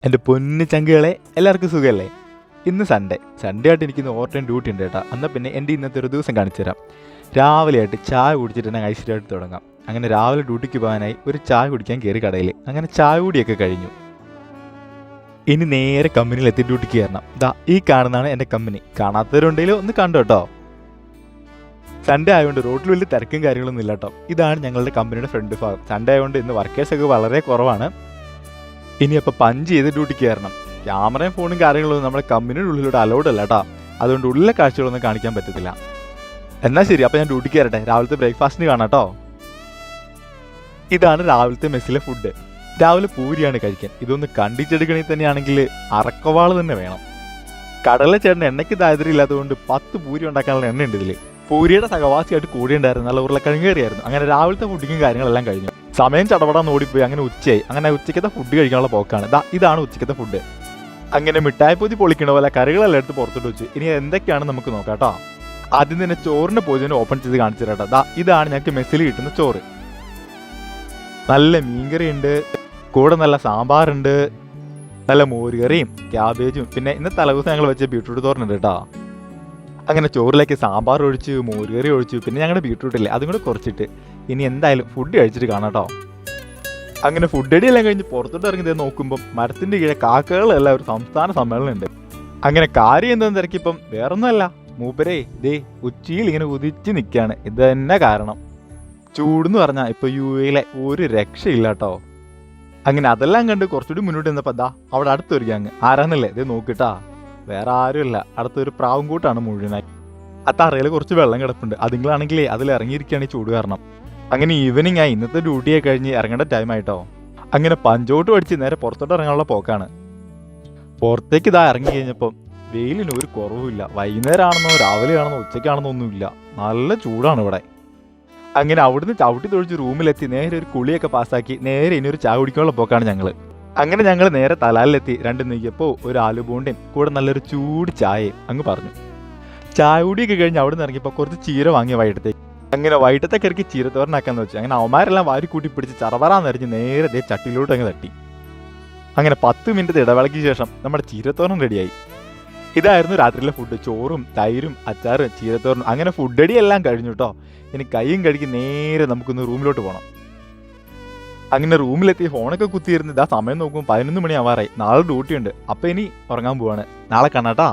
എൻ്റെ പൊന്നു ചങ്കുകളെ എല്ലാവർക്കും സുഖമല്ലേ? ഇന്ന് സൺഡേ ആയിട്ട് എനിക്കിന്ന് ഓവർ ടൈം ഡ്യൂട്ടി ഉണ്ട് കേട്ടോ. എന്നാൽ പിന്നെ എൻ്റെ ഇന്നത്തെ ഒരു ദിവസം കാണിച്ചു തരാം. രാവിലെ ആയിട്ട് ചായ കുടിച്ചിട്ട് തന്നെ ഐശ്വര്യമായിട്ട് തുടങ്ങാം. അങ്ങനെ രാവിലെ ഡ്യൂട്ടിക്ക് പോകാനായി ഒരു ചായ കുടിക്കാൻ കയറി കടയിൽ. അങ്ങനെ ചായ കൂടിയൊക്കെ കഴിഞ്ഞു. ഇനി നേരെ കമ്പനിയിലെത്തി ഡ്യൂട്ടിക്ക് കയറണം. ഈ കാണുന്നതാണ് എൻ്റെ കമ്പനി. കാണാത്തവരുണ്ടെങ്കിലും ഒന്ന് കണ്ടു കേട്ടോ. സൺഡേ ആയതുകൊണ്ട് റോഡിൽ വലിയ തിരക്കും കാര്യങ്ങളൊന്നും ഇല്ല കേട്ടോ. ഇതാണ് ഞങ്ങളുടെ കമ്പനിയുടെ ഫ്രണ്ട് ഭാഗം. സൺഡേ ആയതുകൊണ്ട് ഇന്ന് വർക്കേഴ്സൊക്കെ വളരെ കുറവാണ്. ഇനി അപ്പോൾ പഞ്ച് ചെയ്ത് ഡ്യൂട്ടിക്ക് കയറണം. ക്യാമറയും ഫോണും കാര്യങ്ങളൊന്നും നമ്മുടെ കമ്പനിയുടെ ഉള്ളിലൂടെ അലൗഡ് അല്ല കേട്ടോ. അതുകൊണ്ട് ഉള്ളിലെ കാഴ്ചകളൊന്നും കാണിക്കാൻ പറ്റത്തില്ല. എന്നാൽ ശരി, അപ്പോൾ ഞാൻ ഡ്യൂട്ടിക്ക് കയറട്ടെ. രാവിലത്തെ ബ്രേക്ക്ഫാസ്റ്റിന് കാണാം കേട്ടോ. ഇതാണ് രാവിലത്തെ മെസ്സിലെ ഫുഡ്. രാവിലെ പൂരിയാണ് കഴിക്കാൻ. ഇതൊന്ന് കണ്ടിച്ചെടുക്കണമെങ്കിൽ തന്നെയാണെങ്കിൽ അറക്കവാള് തന്നെ വേണം. കടലിലെ ചേട്ടൻ എണ്ണയ്ക്ക് താല്പര്യം ഇല്ലാത്തതുകൊണ്ട് 10 പൂരി ഉണ്ടാക്കാനുള്ള എണ്ണ ഉണ്ട് ഇതിൽ. പൂരിയുടെ സഹവാസിയായിട്ട് കൂടെ ഉണ്ടായിരുന്നു. നല്ല ഉരുളക്കിഴങ്ങ് കറിയായിരുന്നു. അങ്ങനെ രാവിലത്തെ ഫുഡിങ്ങും കാര്യങ്ങളെല്ലാം കഴിഞ്ഞു. സമയം ചടപടാന്ന് ഓടിപ്പോയി. അങ്ങനെ ഉച്ചയായി. അങ്ങനെ ഉച്ചക്കത്തെ ഫുഡ് കഴിക്കാനുള്ള പോക്കാണ്. ഇതാണ് ഉച്ചക്കത്തെ ഫുഡ്. അങ്ങനെ മിഠായിപ്പൊതി പൊളിക്കണ പോലെ കറികളെല്ലാം എടുത്ത് പുറത്തോട്ട് വെച്ച് ഇനി എന്തൊക്കെയാണ് നമുക്ക് നോക്കാം കേട്ടോ. ആദ്യം തന്നെ ചോറിന്റെ പോജനം ഓപ്പൺ ചെയ്ത് കാണിച്ചു തരാം. ഇതാണ് ഞങ്ങൾക്ക് മെസ്സിൽ കിട്ടുന്ന ചോറ്. നല്ല മീൻകറി ഉണ്ട്, കൂടെ നല്ല സാമ്പാറുണ്ട്, നല്ല മോരുകറിയും ക്യാബേജും, പിന്നെ ഇന്ന് തലേദിവസം ഞങ്ങൾ വെച്ച ബീട്രൂട്ട് തോരനുണ്ട് കേട്ടോ. അങ്ങനെ ചോറിലേക്ക് സാമ്പാർ ഒഴിച്ച് മോരുകറി ഒഴിച്ചു, പിന്നെ ഞങ്ങളുടെ ബീട്രൂട്ടില്ലേ അതും കൂടെ കുറച്ചിട്ട് ഇനി എന്തായാലും ഫുഡ് കഴിച്ചിട്ട് കാണാം കേട്ടോ. അങ്ങനെ ഫുഡ് അടിയെല്ലാം കഴിഞ്ഞ് പുറത്തോട്ട് ഇറങ്ങി നോക്കുമ്പോൾ മരത്തിൻ്റെ കീഴെ കാക്കകളെല്ലാം ഒരു സംസ്ഥാന സമ്മേളനം ഉണ്ട്. അങ്ങനെ കാര്യം എന്താണെന്ന് തിരക്കിപ്പം വേറൊന്നുമല്ല, മൂപ്പരേ ഉച്ചിയിൽ ഇങ്ങനെ ഉദിച്ച് നിൽക്കുകയാണ്. ഇത് തന്നെ കാരണം. ചൂടെന്ന് പറഞ്ഞാൽ ഇപ്പോൾ UAE ഒരു രക്ഷയില്ല കേട്ടോ. അങ്ങനെ അതെല്ലാം കണ്ട് കുറച്ചുകൂടി മുന്നോട്ട് നിന്നപ്പോൾ അവിടെ അടുത്തൊരു ഗ്യാങ്. ആരാന്നല്ലേ നോക്കിട്ടാ, വേറെ ആരുമില്ല, അടുത്തൊരു പ്രാവും കൂട്ടാണ് മുഴുവനായി. ആ തറയിൽ കുറച്ച് വെള്ളം കിടപ്പുണ്ട്. അതുങ്ങളാണെങ്കിലേ അതിൽ ഇറങ്ങിയിരിക്കുകയാണ് ഈ ചൂട് കാരണം. അങ്ങനെ ഈവനിങ് ആയി. ഇന്നത്തെ ഡ്യൂട്ടിയെ കഴിഞ്ഞ് ഇറങ്ങേണ്ട ടൈം ആയിട്ടോ. അങ്ങനെ പഞ്ചോട്ട് പഠിച്ച് നേരെ പുറത്തോട്ട് ഇറങ്ങാനുള്ള പോക്കാണ്. പുറത്തേക്ക് ഇറങ്ങി കഴിഞ്ഞപ്പം വെയിലിന് ഒരു കുറവുമില്ല. വൈകുന്നേരം ആണെന്നോ രാവിലെ ആണെന്നോ ഉച്ചയ്ക്കാണെന്നോ ഒന്നുമില്ല, നല്ല ചൂടാണ് ഇവിടെ. അങ്ങനെ അവിടുന്ന് ചവിട്ടി തൊഴിച്ച് റൂമിലെത്തി നേരെ ഒരു കുളിയൊക്കെ പാസ്സാക്കി നേരെ ഇനി ഒരു ചായ കുടിക്കാനുള്ള പോക്കാണ് ഞങ്ങൾ. അങ്ങനെ ഞങ്ങൾ നേരെ തലാലിലെത്തി 2 നെയ്യപ്പോ ഒരു ആലുബോണ്ടയും കൂടെ നല്ലൊരു ചൂട് ചായയും അങ്ങ് പറഞ്ഞു. ചായ കൂടിയൊക്കെ കഴിഞ്ഞ് അവിടെ നിന്ന് ഇറങ്ങിയപ്പോൾ കുറച്ച് ചീര വാങ്ങിയ വൈകിട്ടത്തേക്ക്. അങ്ങനെ വൈകിട്ടത്തെ കറിക്ക് ചീരത്തോരനാക്കാന്ന് വെച്ചു. അങ്ങനെ അവന്മാരെല്ലാം വാരി കൂട്ടി പിടിച്ച് ചറവറാന്നറിഞ്ഞ് നേരെ ചട്ടിയിലോട്ട് അങ്ങ് തട്ടി. അങ്ങനെ 10 മിനിറ്റ് ഇടവേളയ്ക്ക് ശേഷം നമ്മുടെ ചീരത്തോരൻ റെഡിയായി. ഇതായിരുന്നു രാത്രിയിലെ ഫുഡ്. ചോറും തൈരും അച്ചാറും ചീരത്തോരനും. അങ്ങനെ ഫുഡ് അടിയെല്ലാം കഴിഞ്ഞു കേട്ടോ. ഇനി കൈയും കഴുകി നേരെ നമുക്കൊന്ന് റൂമിലോട്ട് പോകണം. അങ്ങനെ റൂമിലെത്തി ഫോണൊക്കെ കുത്തിയിരുന്ന് സമയം നോക്കുമ്പോൾ 11 മണി ആവാറായി. നാളെ ഡ്യൂട്ടി ഉണ്ട്. അപ്പം ഇനി ഉറങ്ങാൻ പോവാണ്. നാളെ കാണാട്ടാ.